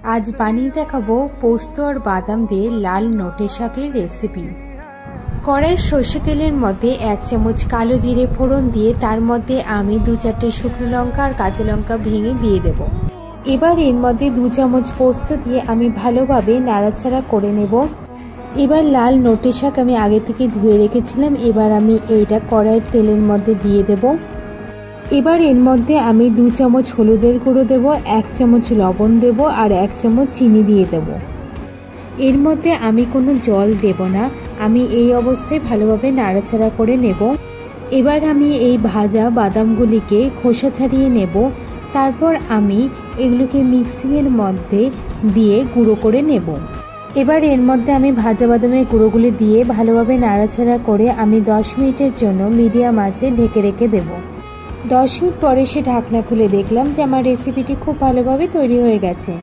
आज বানিয়ে দেখাবো পোস্ত আর বাদাম দিয়ে লাল নোটে শাকের রেসিপি। কড়াই সর্ষে তেলের মধ্যে 1 চামচ কালো জিরে ফোড়ন দিয়ে তার মধ্যে আমি 2-4টে শুকনো লঙ্কা আর কাঁচা লঙ্কা ভেঙে দিয়ে দেব। এবার এর মধ্যে 2 চামচ পোস্ত দিয়ে আমি ভালোভাবে নাড়াচাড়া করে নেব। এবার লাল নোটে শাক আমি আগে থেকে ধুয়ে রেখেছিলাম, এবার আমি এইটা কড়াইয়ের তেলের মধ্যে দিয়ে দেব। এবার এর মধ্যে আমি 2 চামচ হলুদের গুঁড়ো দেব, 1 চামচ লবণ দেব আর 1 চামচ চিনি দিয়ে দেব। এর মধ্যে আমি কোনো জল দেব না, আমি এই অবস্থায় ভালোভাবে নাড়াচাড়া করে নেব। এবার আমি এই ভাজা বাদামগুলিকে খোসা ছাড়িয়ে নেব, তারপর আমি এগুলোকে মিক্সিংয়ের মধ্যে দিয়ে গুঁড়ো করে নেব। এবার এর মধ্যে আমি ভাজা বাদামের গুঁড়োগুলি দিয়ে ভালোভাবে নাড়াচাড়া করে আমি 10 মিনিটের জন্য মিডিয়াম আঁচে ঢেকে রেখে দেব। 10 মিনিট পরে সে ঢাকনা খুলে দেখলাম যে আমার রেসিপিটি খুব ভালোভাবে তৈরি হয়ে গেছে।